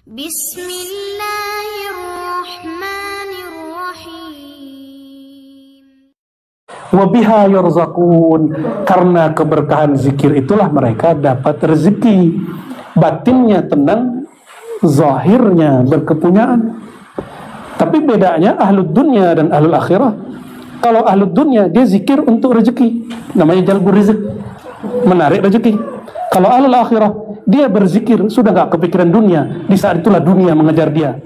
Bismillahirrahmanirrahim. Wa biha yurzaqun, karena keberkahan zikir itulah mereka dapat rezeki. Batinnya tenang, zahirnya berkepunyaan. Tapi bedanya ahlud dunya dan ahlul akhirah. Kalau ahlud dunya dia zikir untuk rezeki, namanya jalbur rizq, menarik rezeki. Kalau ahlul akhirah dia berzikir sudah gak kepikiran dunia, di saat itulah dunia mengejar dia.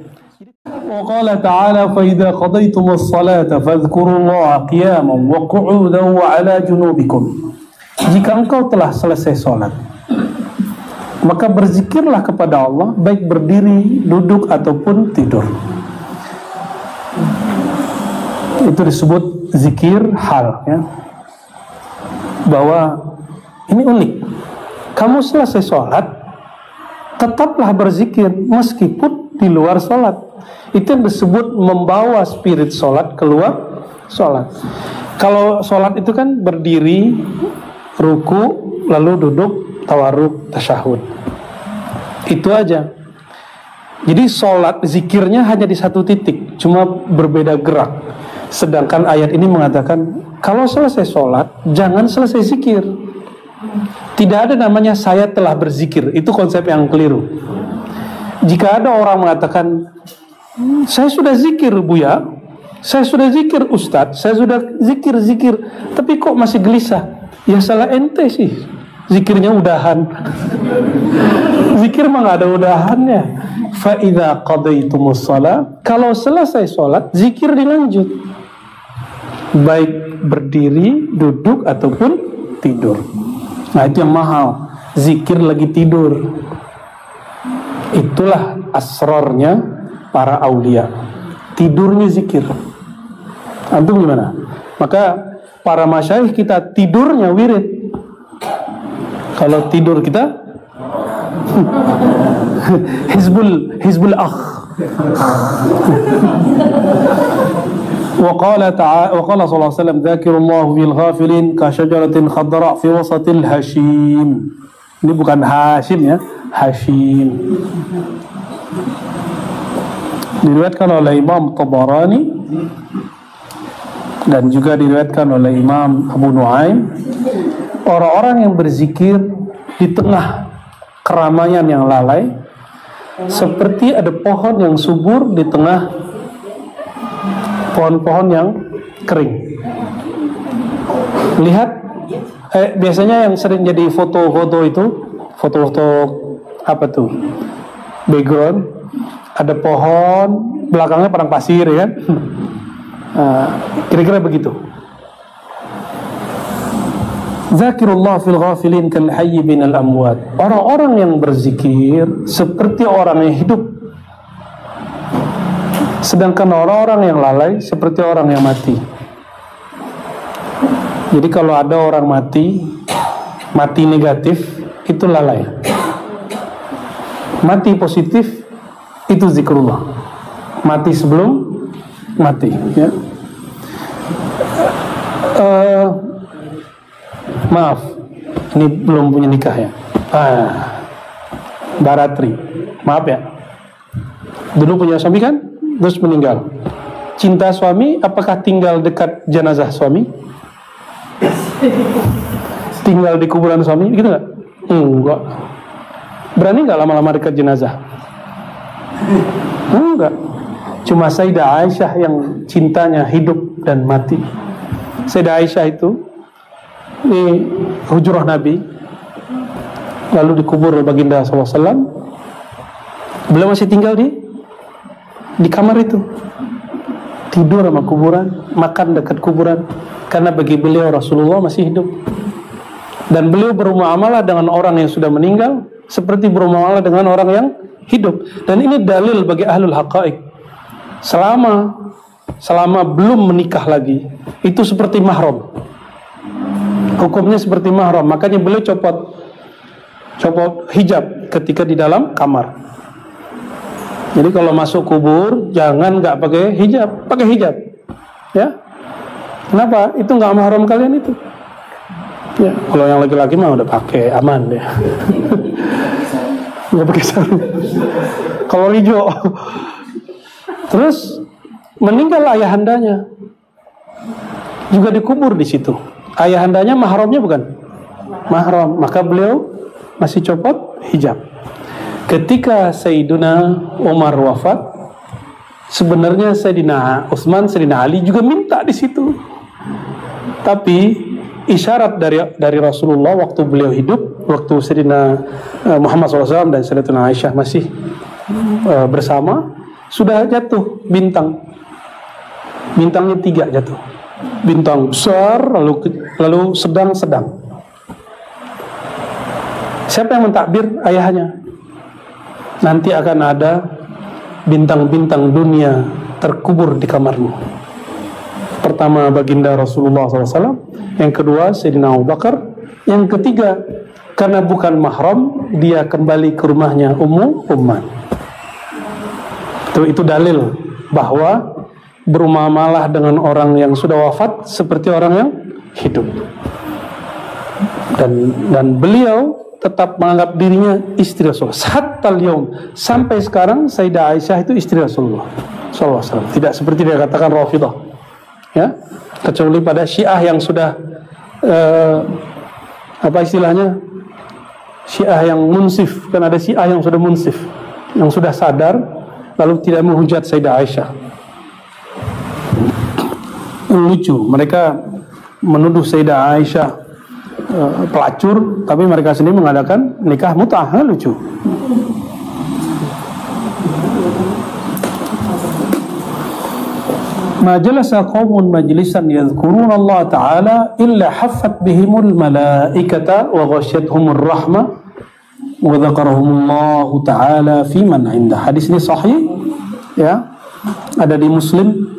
Wa qala ta'ala fa idza qadaytumus salata fadhkurullaha qiyaman wa qu'udan wa 'ala junubikum. Jika engkau telah selesai salat, maka berzikirlah kepada Allah baik berdiri, duduk ataupun tidur. Itu disebut zikir hal, ya. Bahwa ini unik. Kamu selesai sholat, tetaplah berzikir meskipun di luar sholat. Itu yang disebut membawa spirit sholat keluar sholat. Kalau sholat itu kan berdiri, ruku, lalu duduk, tawarruk, tasyahud. Itu aja. Jadi sholat zikirnya hanya di satu titik, cuma berbeda gerak. Sedangkan ayat ini mengatakan kalau selesai sholat jangan selesai zikir. Tidak ada namanya saya telah berzikir. Itu konsep yang keliru. Jika ada orang mengatakan saya sudah zikir Buya, saya sudah zikir Ustadz, saya sudah zikir, tapi kok masih gelisah, ya salah ente sih. Zikirnya udahan. Zikir mah gak ada udahannya. Fa idza qadaytumus shalah, kalau selesai sholat zikir dilanjut, baik berdiri, duduk ataupun tidur. Nah itu yang mahal, zikir lagi tidur. Itulah asrarnya para aulia, tidurnya zikir. Antum gimana? Maka para masyayikh kita tidurnya wirid. Kalau tidur kita hizbul akh. Wa qala sallallahu alaihi wasallam dzakirullahu fil ghafilin ka syajaratin khadra fi wasatil hashim. Ini bukan Hashim, ya, Hashim. Diriwayatkan oleh Imam Tabarani dan juga diriwayatkan oleh Imam Abu Nuaim, orang-orang yang berzikir di tengah keramaian yang lalai seperti ada pohon yang subur di tengah pohon-pohon yang kering. Lihat, biasanya yang sering jadi foto-foto itu, foto-foto apa tuh, background, ada pohon, belakangnya padang pasir, ya kan? Kira-kira begitu. Zakirullah fil ghafilin kal hayy binal amwat. Orang-orang yang berzikir seperti orang yang hidup, sedangkan orang-orang yang lalai seperti orang yang mati. Jadi kalau ada orang mati negatif itu lalai. Mati positif itu zikrullah. Mati sebelum mati, ya. Maaf, ini belum punya nikah, ya. Baratri, maaf ya. Dulu punya suami kan, terus meninggal. Cinta suami, apakah tinggal dekat jenazah suami? Tinggal di kuburan suami, gitu nggak? Enggak. Berani nggak lama-lama dekat jenazah? Enggak. Cuma Sayyidah Aisyah yang cintanya hidup dan mati. Sayyidah Aisyah itu di hujrah Nabi, lalu dikubur oleh baginda SAW. Beliau masih tinggal di kamar itu, tidur sama kuburan, makan dekat kuburan, karena bagi beliau Rasulullah masih hidup. Dan beliau bermuamalah dengan orang yang sudah meninggal seperti bermuamalah dengan orang yang hidup. Dan ini dalil bagi ahlul haqaiq, selama belum menikah lagi itu seperti mahram, hukumnya seperti mahram. Makanya beliau copot hijab ketika di dalam kamar. Jadi kalau masuk kubur jangan nggak pakai hijab, ya. Kenapa? Itu nggak mahram kalian itu. Ya, kalau yang laki-laki mah udah pakai, aman deh. Nggak pakai sarung. kolor hijau. Terus meninggal ayahandanya, juga dikubur di situ. Ayahandanya mahramnya bukan? Mahram, maka beliau masih copot hijab. Ketika Sayyiduna Umar wafat, sebenarnya Sayyidina Utsman, Sayyidina Ali juga minta di situ. Tapi isyarat dari Rasulullah waktu beliau hidup, waktu Sayyidina Muhammad SAW dan Sayyidatuna Aisyah masih bersama, sudah jatuh bintang. Bintangnya 3 jatuh. Bintang besar, lalu sedang-sedang. Siapa yang mentakbir? Ayahnya. Nanti akan ada bintang-bintang dunia terkubur di kamarmu. Pertama baginda Rasulullah SAW, yang kedua Sayyidina Abu Bakar, yang ketiga karena bukan mahram dia kembali ke rumahnya Ummu Umman. Itu dalil bahwa bermuamalah dengan orang yang sudah wafat seperti orang yang hidup. Dan beliau tetap menganggap dirinya istri Rasulullah. Hatta al-yaum, sampai sekarang Sayyidah Aisyah itu istri Rasulullah SAW. Tidak seperti dia katakan Rafidah, ya, kecuali pada Syiah yang sudah apa istilahnya, Syiah yang munsif. Kan ada Syiah yang sudah munsif, yang sudah sadar lalu tidak menghujat Sayyidah Aisyah. Lucu, mereka menuduh Sayyidah Aisyah pelacur, tapi mereka sendiri mengadakan nikah mut'ah. Lucu. Ma jalasa qaumun majlisan yadhkuruna Allah Ta'ala illa haffat bihimul malaikata wa ghasyiyatuhumur rahmah wa dzakarahumullahu Ta'ala fi man 'indah. Hadis ini sahih, ya, ada di Muslim,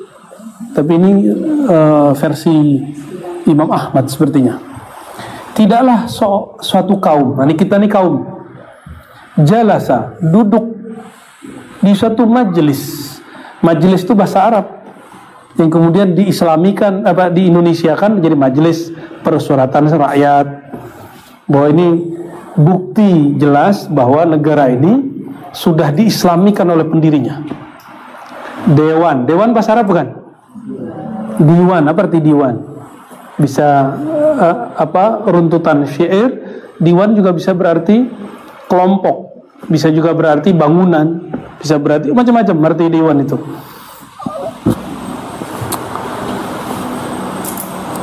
tapi ini versi Imam Ahmad sepertinya. Tidaklah suatu kaum, nah ini kita nih kaum, jalasa, duduk di suatu majelis. Majelis itu bahasa Arab yang kemudian diislamikan, diindonesiakan menjadi majelis persuratan rakyat. Bahwa ini bukti jelas bahwa negara ini sudah diislamikan oleh pendirinya. Dewan bahasa Arab bukan? Diwan, apa arti diwan? Bisa runtutan syair. Diwan juga bisa berarti kelompok, bisa juga berarti bangunan, bisa berarti macam-macam arti diwan itu.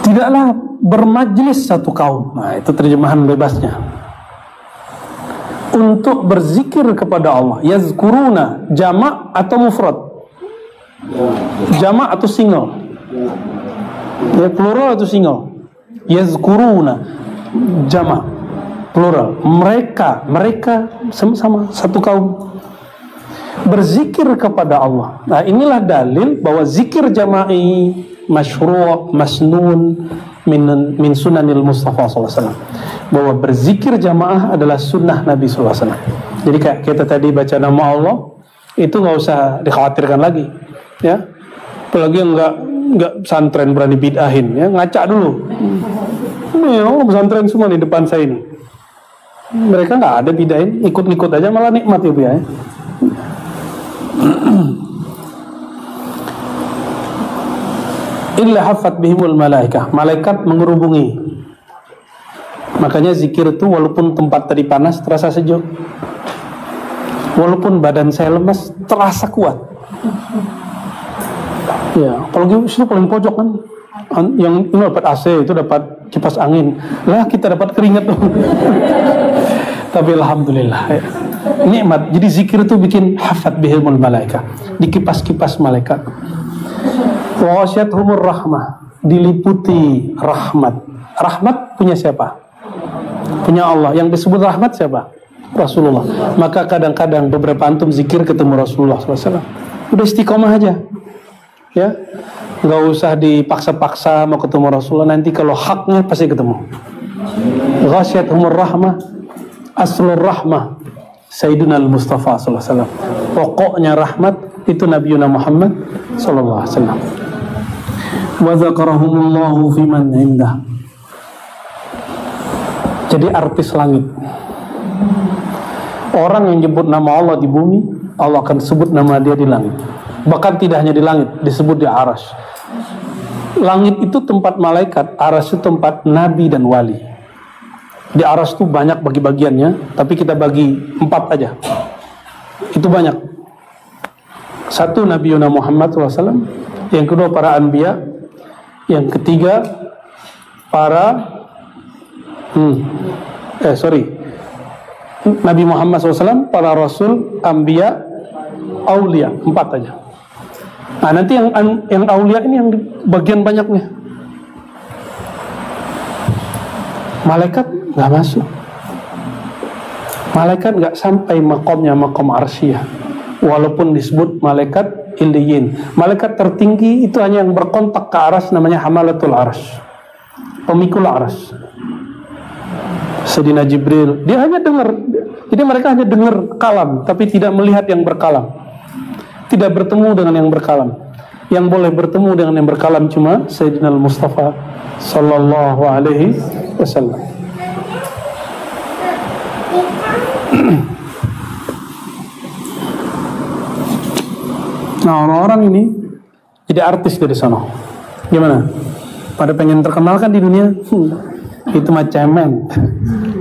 Tidaklah bermajlis satu kaum, nah itu terjemahan bebasnya, untuk berzikir kepada Allah. Yazkuruna, jamak atau mufrad? Jamak atau single? Ya, plural atau single? Yazkuruna, jamak, plural. Mereka sama-sama satu kaum berzikir kepada Allah. Nah, inilah dalil bahwa zikir jama'i masyru', masnun min sunanil Mustafa SAW. Bahwa berzikir jamaah adalah sunnah Nabi SAW. Jadi kayak kita tadi baca nama Allah, itu nggak usah dikhawatirkan lagi, ya. Apalagi yang nggak pesantren berani bid'ahin, ya, ngaca dulu. Ini orang pesantren semua di depan saya ini. Mereka nggak ada bid'ahin, ikut-ikut aja malah nikmat ya. Illa haffat bihimul malaikah, malaikat mengerubungi. Makanya zikir itu walaupun tempat tadi panas terasa sejuk, walaupun badan saya lemas terasa kuat. Ya, apalagi itu paling pojok kan, yang ini dapat AC, itu dapat kipas angin, lah kita dapat keringat tuh. Tapi alhamdulillah, ya, nikmat. Jadi zikir itu bikin hafat bihimul malaika, dikipas-kipas malaikat. Wa ghasyiyatuhumur rahmah, diliputi rahmat. Rahmat punya siapa? Punya Allah. Yang disebut rahmat siapa? Rasulullah. Maka kadang-kadang beberapa antum zikir ketemu Rasulullah SAW, udah istiqomah aja, ya, nggak usah dipaksa-paksa mau ketemu Rasulullah. Nanti kalau haknya pasti ketemu. Ghasyiyatuhumur rahmah, aslur rahmah Sayyidina al-Mustafa SAW. Pokoknya rahmat itu Nabiuna Muhammad SAW. Wa dzakarahumullahu fi man 'indah. Jadi artis langit, orang yang nyebut nama Allah di bumi Allah akan sebut nama dia di langit. Bahkan tidak hanya di langit, disebut di arasy. Langit itu tempat malaikat, arasy itu tempat nabi dan wali. Di arasy itu banyak bagi-bagiannya, tapi kita bagi 4 aja. Itu banyak. 1 Nabi Muhammad SAW, yang kedua para anbiya, yang ketiga para Nabi Muhammad SAW, para rasul, anbiya, aulia, 4 aja. Nah, nanti yang aulia ini yang bagian banyaknya. Malaikat nggak masuk. Malaikat nggak sampai makomnya makom arsyah. Walaupun disebut malaikat illiyin. Malaikat tertinggi itu hanya yang berkontak ke aras, namanya hamalatul arsy, pemikul aras. Sayyidina Jibril, dia hanya dengar. Jadi mereka hanya dengar kalam, tapi tidak melihat yang berkalam. Tidak bertemu dengan yang berkalam. Yang boleh bertemu dengan yang berkalam cuma Sayyidina Al-Mustafa sallallahu alaihi wasallam. Nah, orang-orang ini jadi artis dari sana. Gimana? Pada pengen terkenal kan di dunia? Itu macam men.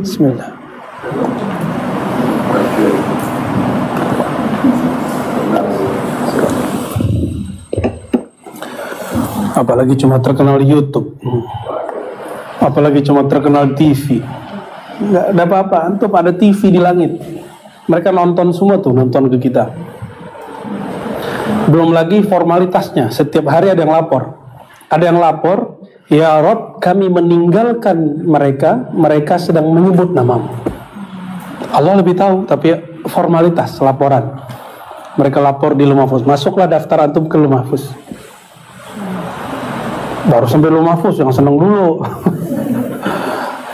Bismillah. Apalagi cuma terkenal di YouTube, apalagi cuma terkenal di TV. Nggak ada apa-apa, antum ada TV di langit. Mereka nonton semua tuh, nonton ke kita. Belum lagi formalitasnya, setiap hari ada yang lapor. Ada yang lapor, ya Rob, kami meninggalkan mereka, mereka sedang menyebut namamu. Allah lebih tahu, tapi formalitas laporan. Mereka lapor di Lauh Mahfuz, masuklah daftar antum ke Lauh Mahfuz. Baru sampai Lauh Mahfuz, yang senang dulu.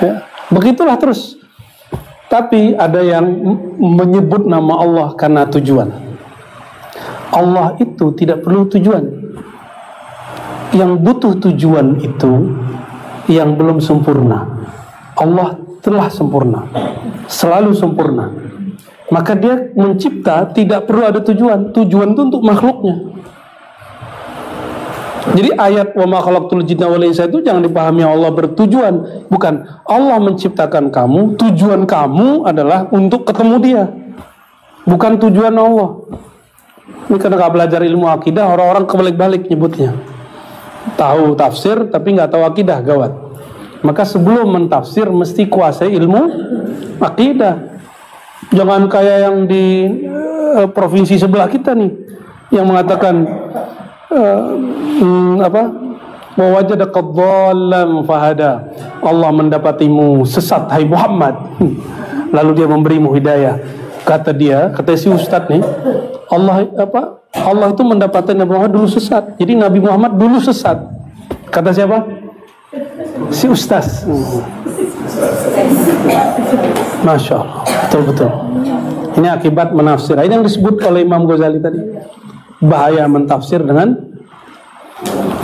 Ya, begitulah terus. Tapi ada yang menyebut nama Allah karena tujuan. Allah itu tidak perlu tujuan. Yang butuh tujuan itu yang belum sempurna. Allah telah sempurna, selalu sempurna. Maka dia mencipta tidak perlu ada tujuan. Tujuan itu untuk makhluknya. Jadi ayat wa ma khalaqtul jinna wal insa itu jangan dipahami Allah bertujuan. Bukan, Allah menciptakan kamu, tujuan kamu adalah untuk ketemu dia. Bukan tujuan Allah. Ini karena gak belajar ilmu akidah, orang-orang kebalik-balik nyebutnya. Tahu tafsir tapi gak tahu akidah, gawat. Maka sebelum mentafsir mesti kuasai ilmu akidah. Jangan kayak yang di provinsi sebelah kita nih, yang mengatakan wa wajadaka dhallan fahada. Allah mendapatimu sesat hai Muhammad, lalu dia memberimu hidayah. Kata si ustadz nih, Allah itu mendapatkan Nabi Muhammad dulu sesat. Jadi Nabi Muhammad dulu sesat. Kata siapa? Si ustaz. Masya Allah, betul-betul. Ini akibat menafsir. Ini yang disebut oleh Imam Ghazali tadi. Bahaya mentafsir dengan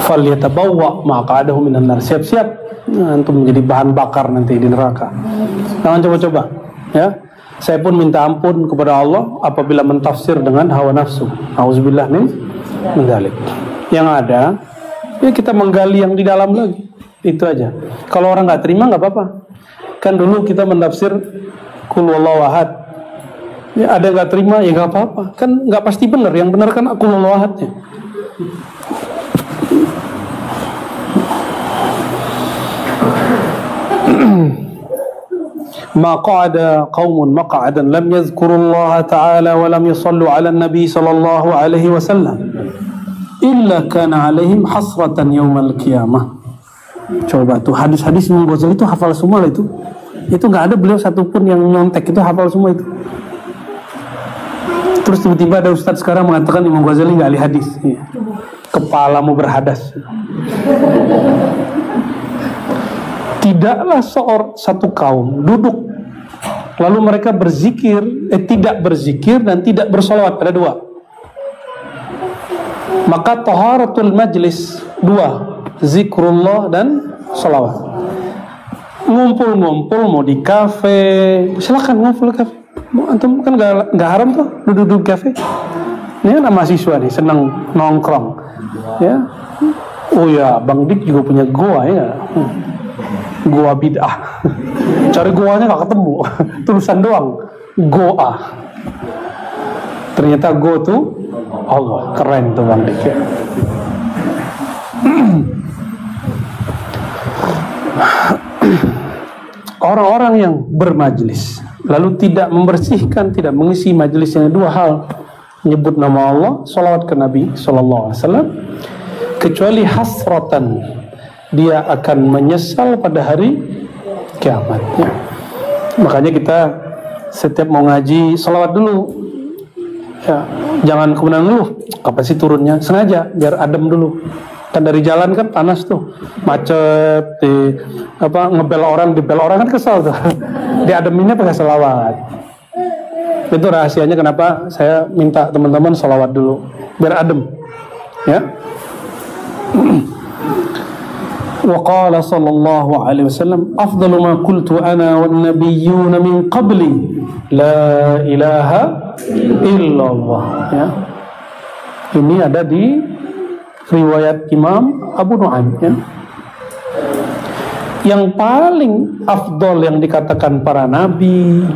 falyatabawwa maq'adahu minan nar. Siap-siap untuk menjadi bahan bakar nanti di neraka. Jangan coba-coba, ya. Saya pun minta ampun kepada Allah apabila mentafsir dengan hawa nafsu. Auzubillah min dzalik. Yang ada, ya kita menggali yang di dalam lagi. Itu aja. Kalau orang nggak terima nggak apa-apa. Kan dulu kita menafsir Qul huwallahu ahad. Ya ada nggak terima ya nggak apa-apa. Kan nggak pasti benar. Yang benar kan Qul huwallahu ahadnya. Ma qa'ada qaumun maq'adan lam yadhkurullaha ta'ala wa lam yusallu 'ala an-nabi sallallahu alaihi wasallam illa kana 'alaihim hasratan yaumal qiyamah. Coba tuh hadis-hadis Imam Ghazali itu hafal semua lah itu. Itu nggak ada beliau satupun yang nyontek, itu hafal semua itu. Terus tiba-tiba ada ustadz sekarang mengatakan Imam Ghazali nggak ahli hadis. Kepalamu berhadas. Tidaklah satu kaum duduk lalu mereka berzikir, tidak berzikir dan tidak bersolawat. Ada dua. Maka taharatul majlis dua, zikrullah dan solawat. Ngumpul-ngumpul mau di kafe, silakan ngumpul di kafe. Antum kan nggak haram tuh duduk-duduk kafe. Ini kan mahasiswa nih senang nongkrong, ya. Oh ya, Bang Dik juga punya goa ya. Goa bid'ah. Cari goanya nggak ketemu, tulisan doang. Goa. Ternyata go tuh Allah, keren tuh Bang Dik ya. Orang-orang yang bermajlis lalu tidak membersihkan, tidak mengisi majelisnya, dua hal: menyebut nama Allah, salawat ke Nabi Sallallahu Alaihi Wasallam, kecuali hasratan, dia akan menyesal pada hari kiamat ya. Makanya kita setiap mau ngaji salawat dulu ya, jangan kemudian ngeluh kapan sih turunnya, sengaja biar adem dulu. Kan dari jalan kan panas tuh, macet, ngebel orang, dibel orang kan kesel tuh. Diademinnya pakai selawat. Itu rahasianya kenapa saya minta teman-teman selawat dulu biar adem ya. Wa qala sallallahu alaihi wasallam afdalu ma qultu ana wan nabiyyun min qabli la ilaha illallah ya. Ini ada di riwayat Imam Abu Nu'aim ya. Yang paling afdol yang dikatakan para nabi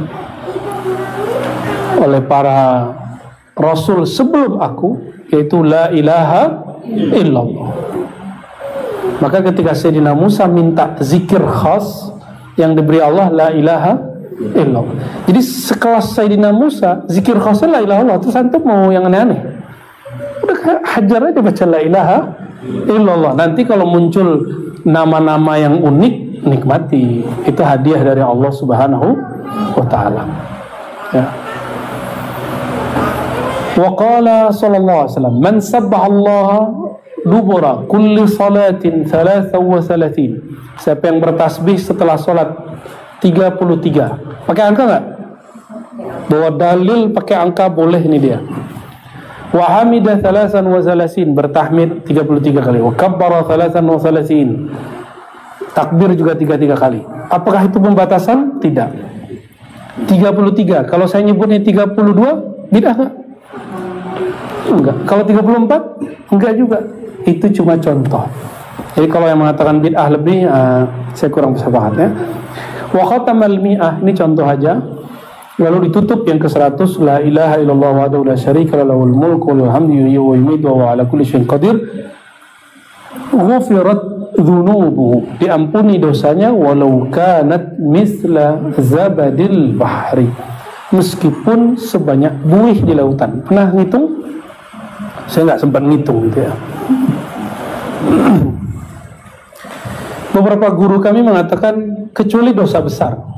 oleh para rasul sebelum aku, yaitu la ilaha illallah. Maka ketika Sayyidina Musa minta zikir khas yang diberi Allah, la ilaha illallah. Jadi sekelas Sayyidina Musa zikir khasnya la ilaha illallah, terus antum mau yang aneh-aneh? Udah hajar aja baca la ilaha illallah. Nanti kalau muncul nama-nama yang unik, nikmati. Itu hadiah dari Allah Subhanahu wa ta'ala ya. Wa qala sallallahu alaihi wasallam man sabbaha Allah dubura kulli salatin 33. Siapa yang bertasbih setelah salat 33. Pakai angka enggak? Bawa dalil pakai angka boleh, ini dia. Wa hamidah 33, bertahmid 33 kali. Wa kabbara 33, takbir juga 33 kali. Apakah itu pembatasan? Tidak. 33. Kalau saya nyebutnya 32, bid'ah enggak? Enggak. Kalau 34, enggak juga. Itu cuma contoh. Jadi kalau yang mengatakan bid'ah lebih, saya kurang sepakat ya. Wa khatamal mi'ah, ini contoh aja. Lalu ditutup yang ke-100, la ilaha illallah wahdahu la syarika lahu lahul mulku wa lahul hamdu yuhyi wa yumiitu wa huwa ala kulli syai'in qadir. Ghufirat dzunubuhu, diampuni dosanya walau kanat misla zabadil bahri, meskipun sebanyak buih di lautan. Pernah ngitung? Saya nggak sempat ngitung gitu ya. Beberapa guru kami mengatakan kecuali dosa besar.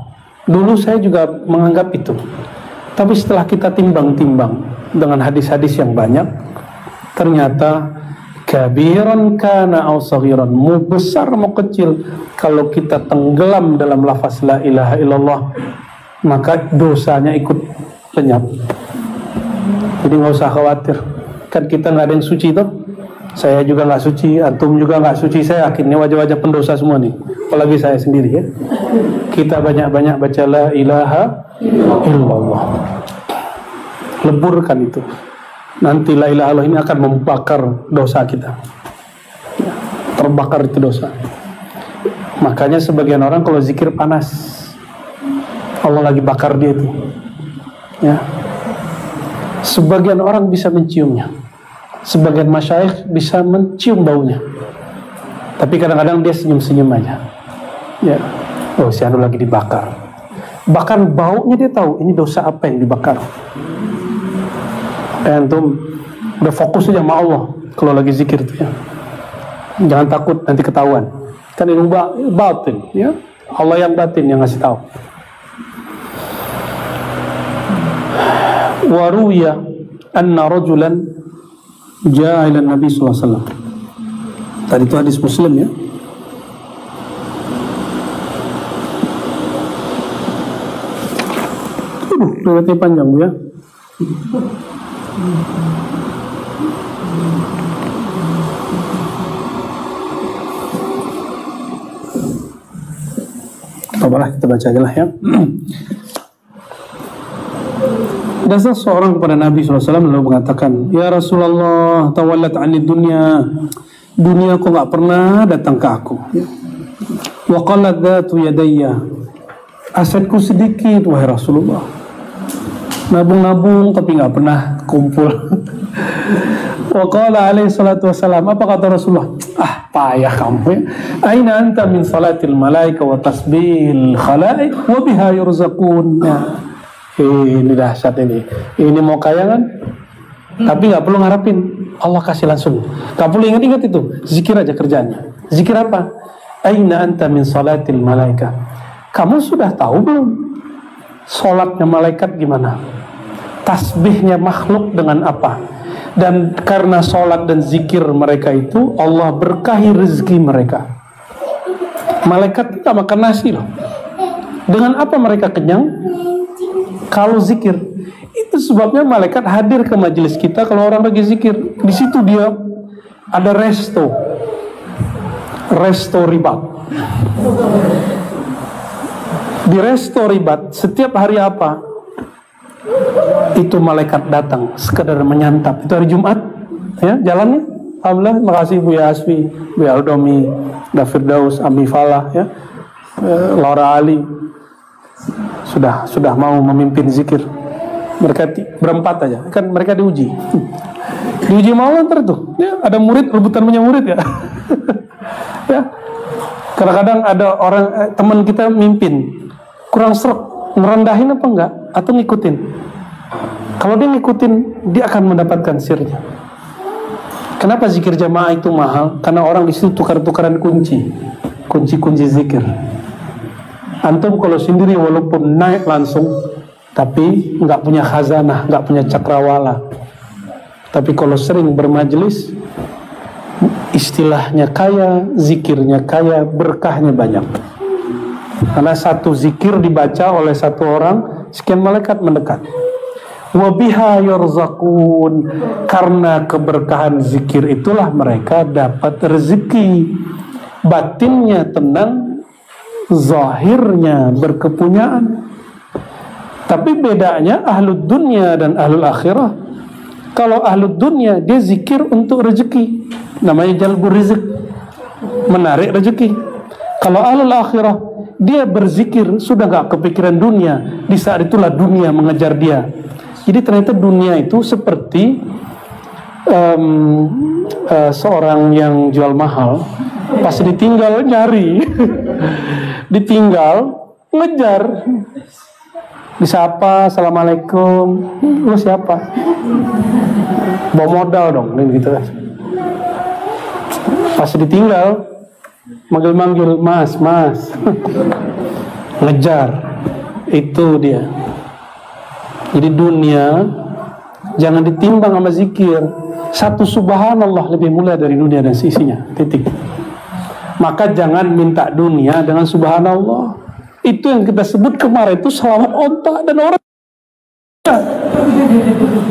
Dulu saya juga menganggap itu. Tapi setelah kita timbang-timbang dengan hadis-hadis yang banyak, ternyata kabiran kana aw saghiran, mau besar mau kecil, kalau kita tenggelam dalam lafaz la ilaha illallah, maka dosanya ikut lenyap. Jadi nggak usah khawatir. Kan kita nggak ada yang suci tuh. Saya juga nggak suci, antum juga nggak suci. Saya yakin ini wajah-wajah pendosa semua nih, apalagi saya sendiri ya. Kita banyak-banyak baca la ilaha illallah, leburkan itu. Nanti la ilaha illallah ini akan membakar dosa kita, terbakar itu dosa. Makanya sebagian orang kalau zikir panas, Allah lagi bakar dia itu ya. Sebagian orang bisa menciumnya, sebagian masyayikh bisa mencium baunya, tapi kadang-kadang dia senyum-senyum aja ya. Oh, si anu lagi dibakar. Bahkan baunya dia tahu ini dosa apa yang dibakar. Antum udah fokus aja sama Allah kalau lagi zikir itu ya. Jangan takut nanti ketahuan. Kan ilmu batin ya. Allah yang batin yang ngasih tahu. Wa ruwiya anna rajulan jaa ila Nabi sallallahu alaihi wasallam. Tadi itu hadis Muslim ya. Riwayatnya panjang ya. Apalah, kita baca aja lah ya. Dasar seorang kepada Nabi SAW lalu mengatakan, ya Rasulullah, tawallat anid dunya, dunia kok gak pernah datang ke aku. Wa qalat dhatu yadayya, asetku sedikit wahai Rasulullah, nabung-nabung tapi gak pernah kumpul. Wa qala alaihi salatu wassalam, apa kata Rasulullah? Payah kamu ya. Aina anta min salatil malaika wa tasbihil khalaik wa biha yurzaqun. Ini dahsyat ini. Ini mau kaya kan? Tapi gak perlu ngarepin Allah kasih langsung. Gak perlu ingat-ingat itu. Zikir aja kerjanya. Zikir apa? Aina anta min salatil malaika. Kamu sudah tahu belum salatnya malaikat gimana? Tasbihnya makhluk dengan apa? Dan karena salat dan zikir mereka itu, Allah berkahi rezeki mereka. Malaikat tidak makan nasi loh. Dengan apa mereka kenyang? Kalau zikir. Itu sebabnya malaikat hadir ke majelis kita kalau orang lagi zikir. Di situ dia ada resto ribat. Di resto ribat setiap hari apa? Itu malaikat datang sekedar menyantap. Itu hari Jumat ya, jalannya. Alhamdulillah, makasih Bu Yasfi, Bu Aldomi, David Daus, Ami Falah ya, Laura Ali sudah mau memimpin zikir. Mereka berempat aja, kan mereka diuji mau ntar tuh ya, ada murid rebutan punya murid ya. Ya, kadang-kadang ada orang teman kita mimpin kurang serok, merendahin apa enggak atau ngikutin. Kalau dia ngikutin, dia akan mendapatkan sirnya. Kenapa zikir jamaah itu mahal? Karena orang di situ tukar-tukaran kunci zikir. Antum kalau sendiri walaupun naik langsung, tapi nggak punya khazanah, nggak punya cakrawala. Tapi kalau sering bermajelis, istilahnya kaya, zikirnya kaya, berkahnya banyak. Karena satu zikir dibaca oleh satu orang, sekian malaikat mendekat. Wabiha yurzaqun, karena keberkahan zikir itulah mereka dapat rezeki. Batinnya tenang, zahirnya berkepunyaan. Tapi bedanya ahlud dunya dan ahlul akhirah. Kalau ahlud dunya dia zikir untuk rezeki, namanya jalbur rizq, menarik rezeki. Kalau ahlul akhirah dia berzikir sudah gak kepikiran dunia, di saat itulah dunia mengejar dia. Jadi ternyata dunia itu seperti seorang yang jual mahal, pas ditinggal nyari, ditinggal ngejar, disapa, assalamualaikum, lu siapa? Bawa modal dong, gitu. Pas ditinggal, manggil-manggil, mas, ngejar, itu dia. Jadi dunia jangan ditimbang sama zikir. Satu subhanallah lebih mulia dari dunia dan sisinya. Titik. Maka jangan minta dunia dengan subhanallah. Itu yang kita sebut kemarin itu selawat onta dan orang.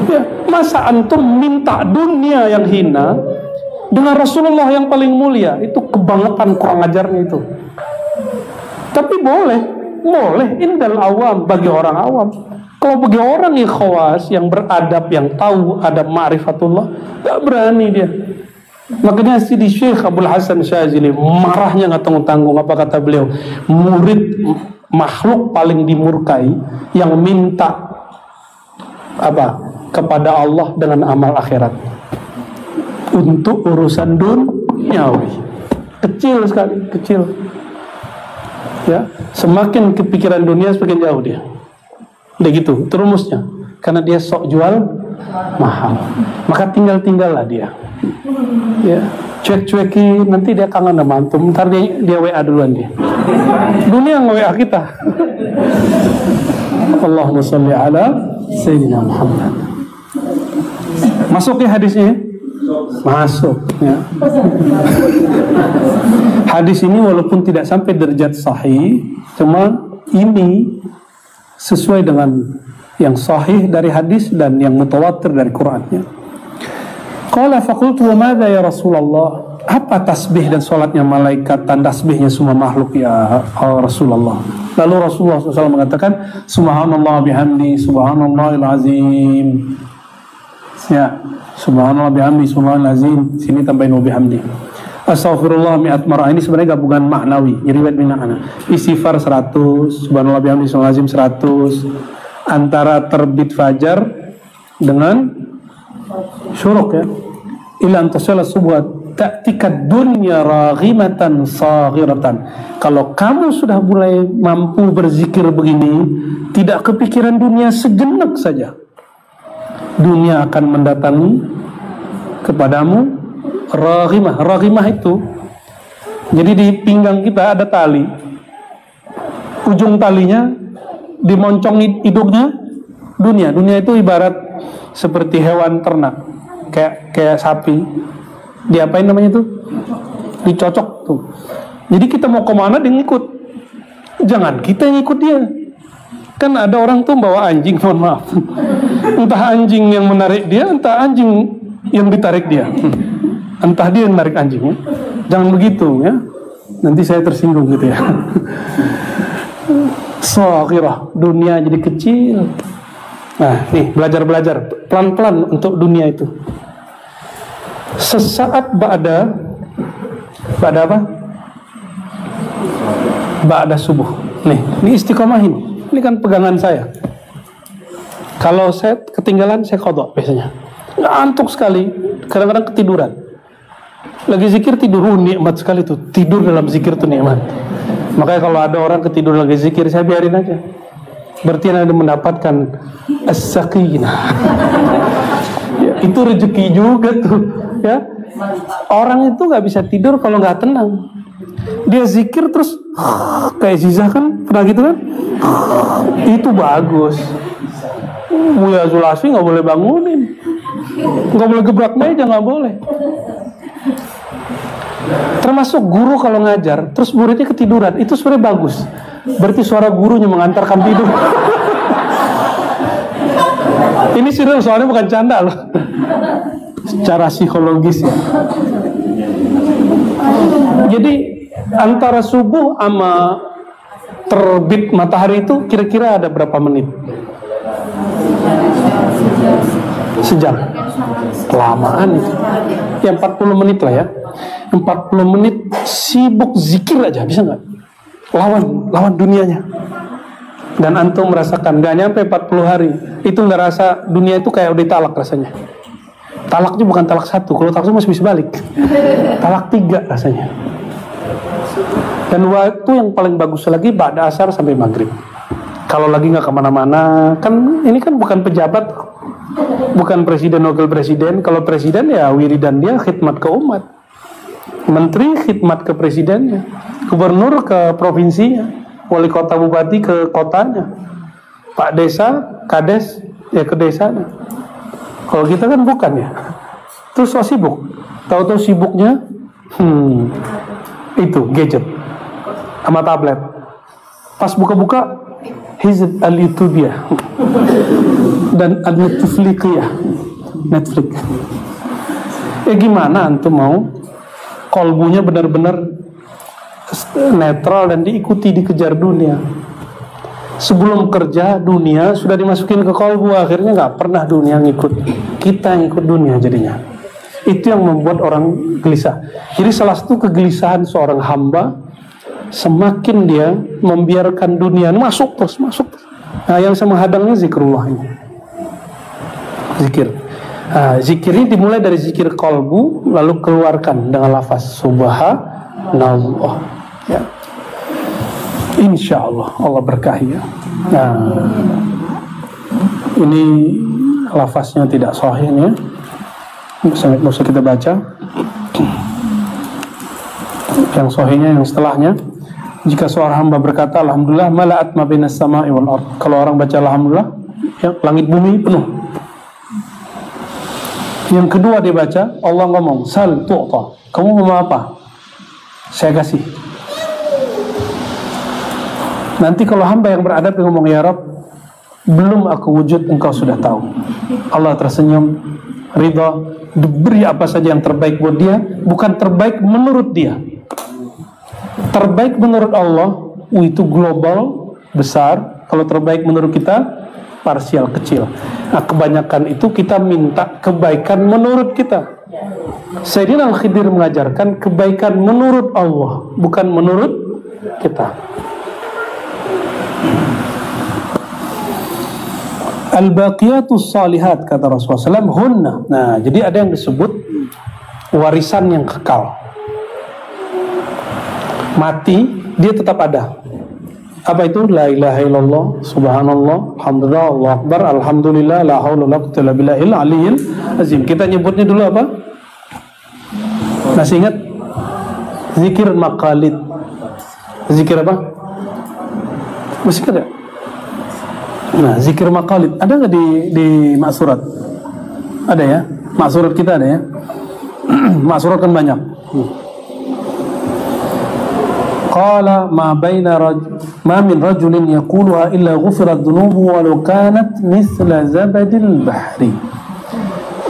Ya, masa antum minta dunia yang hina dengan Rasulullah yang paling mulia? Itu kebangetan kurang ajarnya itu. Tapi boleh indal awam, bagi orang awam. Kalau bagi orang yang khawas, yang beradab, yang tahu adab ma'rifatullah, gak berani dia. Makanya Sidi Syekh Abdul Hasan Syazili marahnya gak tanggung-tanggung. Apa kata beliau? Murid makhluk paling dimurkai yang minta apa kepada Allah dengan amal akhirat untuk urusan duniawi. Kecil sekali, kecil. Ya, semakin kepikiran dunia semakin jauh dia. Udah gitu, itu rumusnya. Karena dia sok jual mahal, maka tinggal-tinggallah dia. Ya, cuek-cuekin, nanti dia kangen sama antum. Ntar dia WA duluan dia. Dunia nge-WA kita. Allahumma sholli ala Sayyidina Muhammad. Masuk ya hadisnya? Masuk ya. Hadis ini walaupun tidak sampai derajat sahih, cuma ini sesuai dengan yang sahih dari hadis dan yang mutawatir dari Qur'annya. Qala faqultu wa madza ya Rasulullah? apa tasbih dan sholatnya malaikat dan tasbihnya semua makhluk ya Rasulullah? Lalu Rasulullah SAW mengatakan, Subhanallah bihamdi, Subhanallahil azim. Ya, Subhanallah bihamdi, Subhanallahil azim. Sini tambahin bihamdi. Astaghfirullah mi'at marah. Ini sebenarnya gabungan maknawi. Riwayat bin Ana. Istighfar 100, Subhanallah bihamdi, Subhanallahil azim 100. Antara terbit fajar dengan syuruk ya. Ila antasala subuh ta'tika dunya raghimatan saghiratan. Kalau kamu sudah mulai mampu berzikir begini, tidak kepikiran dunia sejenak saja, dunia akan mendatangi kepadamu. Raghimah, raghimah itu jadi di pinggang kita ada tali, ujung talinya dimoncong hidungnya dunia. Dunia itu ibarat seperti hewan ternak, kayak sapi. Diapain namanya tuh? Dicocok tuh. Jadi kita mau kemana dia ngikut. Jangan kita yang ngikut dia. Kan ada orang tuh bawa anjing, mohon maaf. Entah anjing yang menarik dia, entah anjing yang ditarik dia. Entah dia yang menarik anjingnya. Jangan begitu ya. Nanti saya tersinggung gitu ya. Saghirah, dunia jadi kecil. Nah, nih belajar pelan-pelan untuk dunia itu. Sesaat ba'da apa? Ba'da subuh. Nih, ini istiqomahin. Ini kan pegangan saya. Kalau saya ketinggalan, saya qadha biasanya. Ngantuk sekali, kadang-kadang ketiduran. Lagi zikir tidur, nikmat sekali tuh. Tidur dalam zikir tuh nikmat. Makanya kalau ada orang ketidur lagi zikir, saya biarin aja. Berarti Anda mendapatkan as-sakinah. Ya, itu rezeki juga tuh, ya. Orang itu nggak bisa tidur kalau nggak tenang. Dia zikir terus kayak Zizah kan, pernah gitu kan? Itu bagus. Buya Zulasi nggak boleh bangunin, nggak boleh gebrak meja, nggak boleh. Termasuk guru kalau ngajar, terus muridnya ketiduran, itu sebenarnya bagus. Berarti suara gurunya mengantarkan tidur. Ini serius, soalnya bukan canda loh. Secara psikologis ya. Jadi antara subuh sama terbit matahari itu kira-kira ada berapa menit? Sejam. Kelamaan itu. Ya 40 menit lah ya. 40 menit sibuk zikir aja, bisa nggak? Lawan dunianya. Dan antum merasakan nggak nyampe 40 hari itu nggak rasa dunia itu kayak udah talak rasanya. Talaknya bukan talak 1, kalau talak 1 masih bisa balik. Talak 3 rasanya. Dan waktu yang paling bagus lagi ba'da asar sampai maghrib. Kalau lagi nggak kemana-mana, kan ini kan bukan pejabat, bukan presiden wakil presiden. Kalau presiden ya wiridan dia khidmat ke umat, menteri khidmat ke presidennya, gubernur ke provinsinya, wali kota bupati ke kotanya, pak desa kades ya ke desanya. Kalau kita kan bukan ya. Terus so sibuk, tahu-tahu sibuknya itu gadget sama tablet. Pas buka-buka Hizb al-Youtubiyah dan al-Netflixiyah, Netflix. Ya gimana antum mau kolbunya benar-benar netral dan diikuti, dikejar dunia. Sebelum kerja dunia sudah dimasukin ke kolbu, akhirnya nggak pernah dunia ngikut. Kita yang ikut dunia jadinya. Itu yang membuat orang gelisah. Jadi salah satu kegelisahan seorang hamba, semakin dia membiarkan dunia masuk terus. Nah, yang sama hadangnya zikrullah ini. Zikir. Nah, zikir ini dimulai dari zikir kolbu, lalu keluarkan dengan lafaz subhanallah. Ya. Insya Allah, Allah berkahi ya. Nah, ini lafaznya tidak sahih ya. Bisa kita baca. Yang sahihnya yang setelahnya. Jika seorang hamba berkata alhamdulillah mala'at ma bainas sama'i wal ard. Kalau orang baca alhamdulillah, ya, langit bumi penuh. Yang kedua dia baca, Allah ngomong sal tu'ta. Kamu mau apa? Saya kasih. Nanti kalau hamba yang beradab ngomong ya Rabb, belum aku wujud, engkau sudah tahu. Allah tersenyum, ridha, diberi apa saja yang terbaik buat dia, bukan terbaik menurut dia. Terbaik menurut Allah itu global, besar. Kalau terbaik menurut kita, parsial, kecil. Nah, kebanyakan itu kita minta kebaikan menurut kita. Sayyidina Al-Khidir mengajarkan kebaikan menurut Allah, bukan menurut kita. Al-baqiyatus salihat, kata Rasulullah SAW, hunna. Nah, jadi ada yang disebut warisan yang kekal. Mati, dia tetap ada. Apa itu? La ilaha illallah, subhanallah, alhamdulillah, Allahu akbar, alhamdulillah, la haula wala quwwata illa billahil aliyyil azim. Kita nyebutnya dulu apa? Masih ingat? Zikir maqalid. Zikir apa? Masih ingat ya? Nah, zikir maqalid ada nggak di maksurat? Ada ya? Maksurat kita ada ya? Maksurat kan banyak. Qala ma min rajulin yaquluha illa ghufirat dhunubu walau kanat mithla zabadil bahri.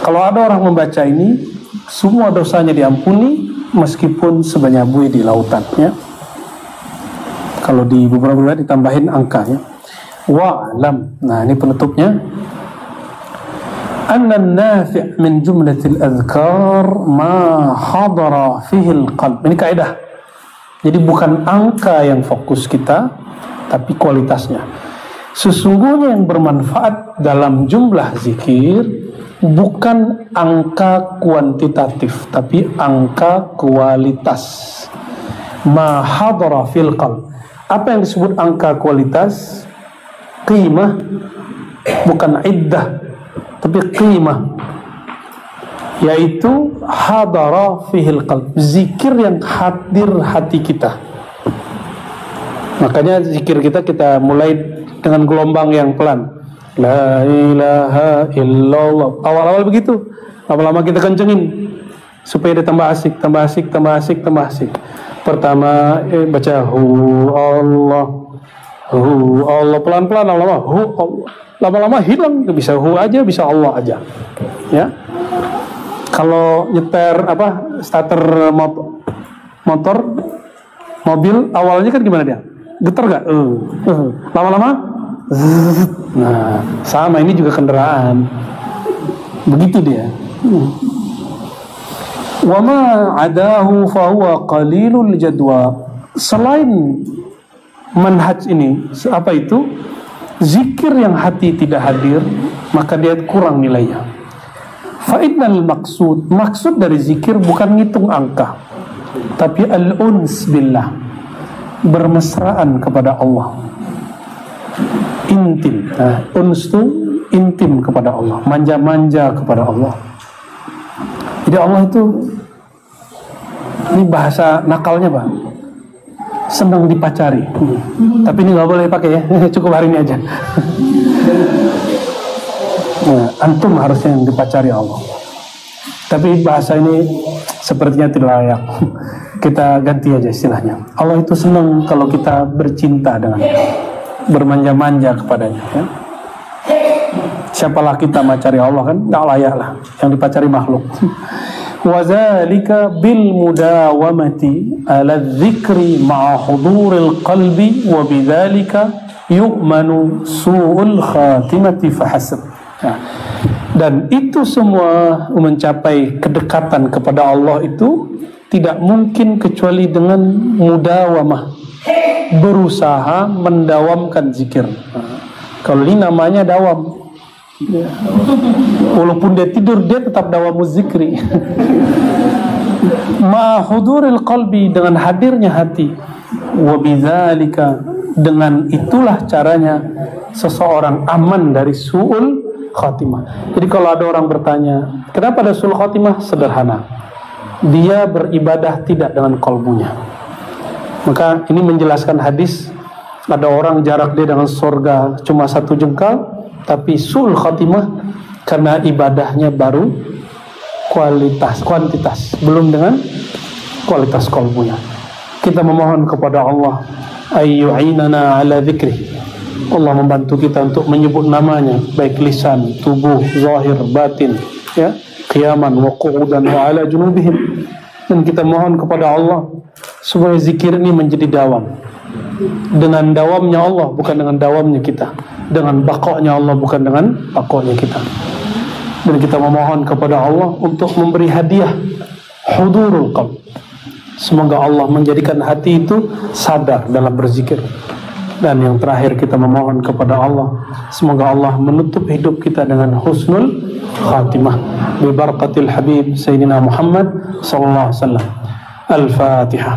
Kalau ada orang membaca ini, semua dosanya diampuni meskipun sebanyak buih di lautan ya. Kalau di beberapa riwayat ditambahin angkanya. Wa'lam. Nah, ini penutupnya. Anna an-nafi' min jumlatil adhkar ma hadara fihi al-qalb. Ini kaidah. Jadi bukan angka yang fokus kita, tapi kualitasnya. Sesungguhnya yang bermanfaat dalam jumlah zikir bukan angka kuantitatif, tapi angka kualitas. Ma hadara fil qalb. Apa yang disebut angka kualitas? Qimah, bukan iddah, tapi qimah, yaitu hadara fihil qalb, zikir yang hadir hati kita. Makanya zikir kita mulai dengan gelombang yang pelan. La ilaha illallah. Awal-awal begitu, lama-lama kita kencengin supaya dia tambah asik, tambah asik, tambah asik, tambah asik. Pertama baca hu Allah, hu Allah, pelan-pelan, lama-lama hu Allah, lama-lama hilang, bisa hu aja, bisa Allah aja ya. Kalau nyeter starter motor mobil, awalnya kan gimana dia, getar gak? Lama-lama nah sama, ini juga kendaraan begitu dia. Wa ma adahu fa huwa qalilul jadwa. Selain manhaj ini, apa itu? Zikir yang hati tidak hadir, maka dia kurang nilainya. Fa innal maksud dari zikir bukan ngitung angka, tapi al-uns billah, bermesraan kepada Allah. Intim. Nah, uns itu intim kepada Allah, manja-manja kepada Allah. Jadi Allah itu, ini bahasa nakalnya Pak, senang dipacari. Tapi ini nggak boleh pakai ya, cukup hari ini aja. Nah, antum harusnya yang dipacari Allah. Tapi bahasa ini sepertinya tidak layak. Kita ganti aja istilahnya. Allah itu senang kalau kita bercinta dengannya, bermanja-manja kepadanya ya. Siapalah kita mencari Allah, kan nggak layak lah, yang dipacari makhluk. Wazalika bil mudawamati ala dzikri ma'a huduril qalbi wa bidzalika yu'manu su'ul khatimati fahasab. Nah, dan itu semua mencapai kedekatan kepada Allah itu tidak mungkin kecuali dengan mudawamah, berusaha mendawamkan zikir. Nah, kalau ini namanya dawam. Ya. Walaupun dia tidur, dia tetap dawamu zikri. Ma'huduril qalbi, dengan hadirnya hati. Wabidzalika, dengan itulah caranya seseorang aman dari su'ul khatimah. Jadi kalau ada orang bertanya, kenapa ada su'ul khatimah? Sederhana, dia beribadah tidak dengan qalbunya. Maka ini menjelaskan hadis, ada orang jarak dia dengan surga cuma 1 jengkal, tapi su'ul khatimah karena ibadahnya baru kuantitas, belum dengan kualitas qalbunya. Kita memohon kepada Allah ayyu'inana ala dzikri. Allah membantu kita untuk menyebut namanya, baik lisan, tubuh, zahir, batin ya. qiyaman wa qu'udan wa ala junubihim. Dan kita mohon kepada Allah supaya zikir ini menjadi dawam, dengan dawamnya Allah, bukan dengan dawamnya kita, dengan bakoknya Allah, bukan dengan bakoknya kita. Dan kita memohon kepada Allah untuk memberi hadiah hudurul qalb. Semoga Allah menjadikan hati itu sadar dalam berzikir. Dan yang terakhir kita memohon kepada Allah, semoga Allah menutup hidup kita dengan husnul khatimah bi barakatil habib sayyidina Muhammad sallallahu alaihi wasallam. Al-Fatihah.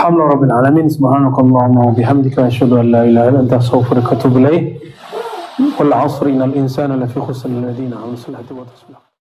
Alhamdulillah rabbil alamin. Subhanakallahumma wa bihamdika asyhadu an la ilaha illa anta astaghfiruka wa atubu ilaik. Wal 'asri innal insana lafi khusr alladziina amanu salati wa tasbih.